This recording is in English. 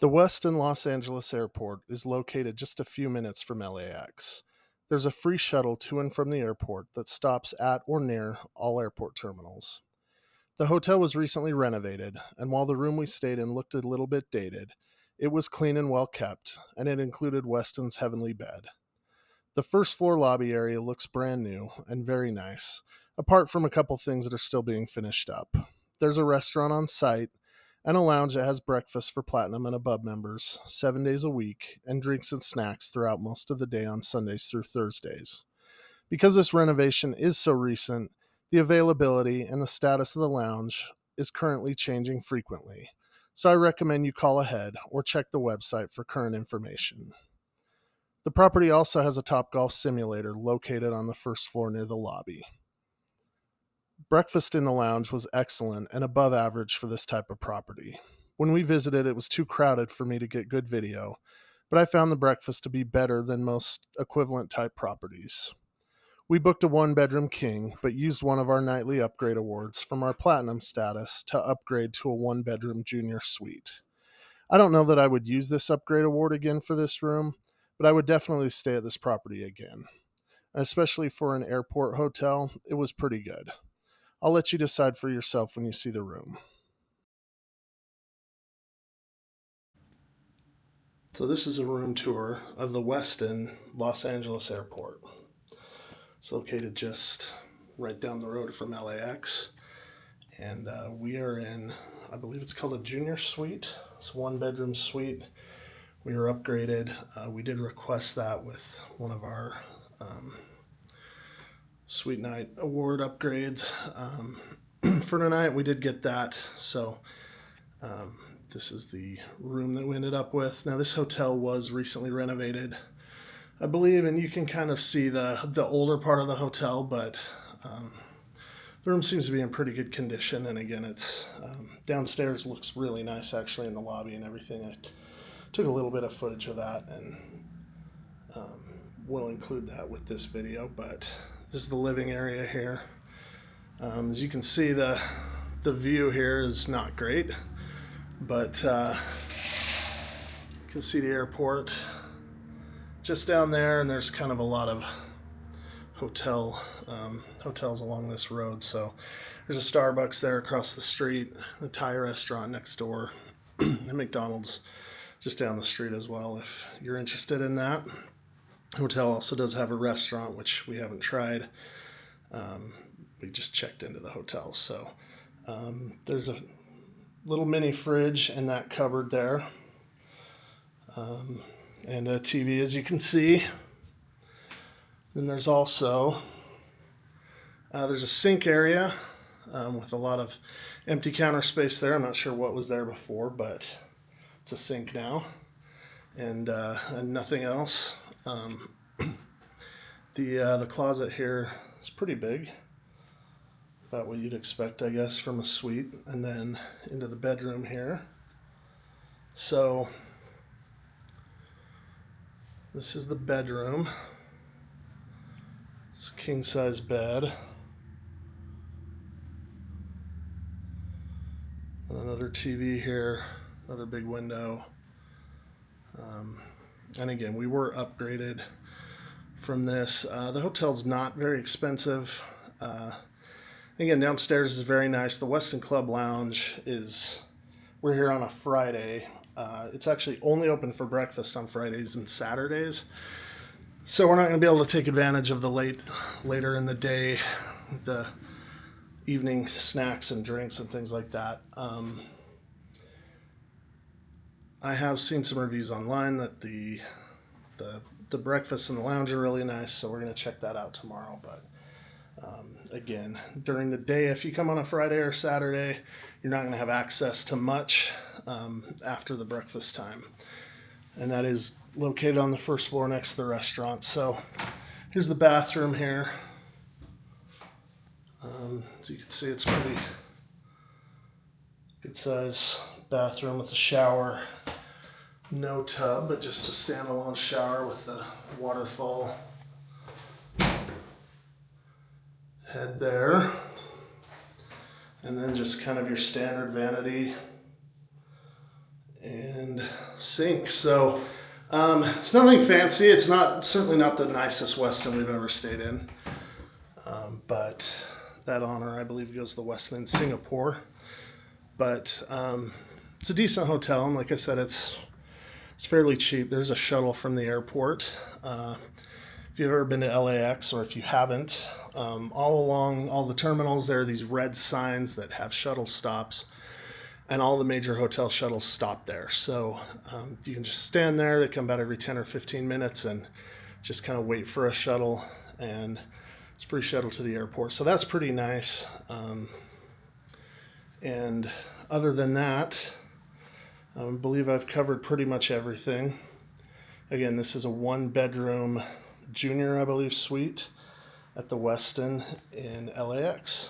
The Westin Los Angeles Airport is located just a few minutes from LAX. There's a free shuttle to and from the airport that stops at or near all airport terminals. The hotel was recently renovated, and while the room we stayed in looked a little bit dated, it was clean and well kept, and it included Weston's heavenly bed. The first floor lobby area looks brand new and very nice, apart from a couple things that are still being finished up. There's a restaurant on site and a lounge that has breakfast for Platinum and above members 7 days a week and drinks and snacks throughout most of the day on Sundays through Thursdays. Because this renovation is so recent, the availability and the status of the lounge is currently changing frequently, so I recommend you call ahead or check the website for current information. The property also has a Topgolf simulator located on the first floor near the lobby. Breakfast in the lounge was excellent and above average for this type of property. When we visited, it was too crowded for me to get good video, but I found the breakfast to be better than most equivalent type properties. We booked a one-bedroom king, but used one of our nightly upgrade awards from our platinum status to upgrade to a one-bedroom junior suite. I don't know that I would use this upgrade award again for this room, but I would definitely stay at this property again. Especially for an airport hotel, it was pretty good. I'll let you decide for yourself when you see the room. So this is a room tour of the Westin Los Angeles Airport. It's located just right down the road from LAX. And we are in, I believe it's called a junior suite. It's a one-bedroom suite. We were upgraded. We did request that with one of our Suite Night Award upgrades. For tonight, we did get that. So this is the room that we ended up with. Now, this hotel was recently renovated, I believe, and you can kind of see the older part of the hotel, but the room seems to be in pretty good condition. And again, it's downstairs looks really nice actually in the lobby and everything. I took a little bit of footage of that and we'll include that with this video, but this is the living area here. As you can see, the view here is not great, but you can see the airport just down there, and there's kind of a lot of hotels along this road. So there's a Starbucks there across the street, a Thai restaurant next door, and McDonald's just down the street as well if you're interested in that. The hotel also does have a restaurant, which we haven't tried. We just checked into the hotel. So there's a little mini fridge in that cupboard there. And a TV, as you can see. Then there's also there's a sink area with a lot of empty counter space there. I'm not sure what was there before, but it's a sink now, and nothing else. The closet here is pretty big, about what you'd expect, I guess, from a suite, and then into the bedroom here. So this is the bedroom. It's a king size bed. And another TV here, another big window. And again, we were upgraded from this. The hotel's not very expensive. Again, downstairs is very nice. The Westin Club Lounge we're here on a Friday. It's actually only open for breakfast on Fridays and Saturdays. So we're not going to be able to take advantage of the later in the day, the evening snacks and drinks and things like that. I have seen some reviews online that the breakfast in the lounge are really nice, so we're going to check that out tomorrow. But again, during the day, if you come on a Friday or Saturday, you're not going to have access to much after the breakfast time. And that is located on the first floor next to the restaurant. So here's the bathroom here. As you can see, it's pretty good size bathroom with a shower. No tub, but just a standalone shower with the waterfall head there. And then just kind of your standard vanity and sink. So it's nothing fancy. It's certainly not the nicest Westin we've ever stayed in, but that honor, I believe, goes to the Westin in Singapore. But it's a decent hotel, and like I said, it's fairly cheap. There's a shuttle from the airport. If you've ever been to LAX, or if you haven't, all along all the terminals, there are these red signs that have shuttle stops, and all the major hotel shuttles stop there. So you can just stand there. They come about every 10 or 15 minutes and just kind of wait for a shuttle, and it's a free shuttle to the airport. So that's pretty nice. And other than that, I believe I've covered pretty much everything. Again, this is a 1-bedroom junior, I believe, suite at the Westin in LAX.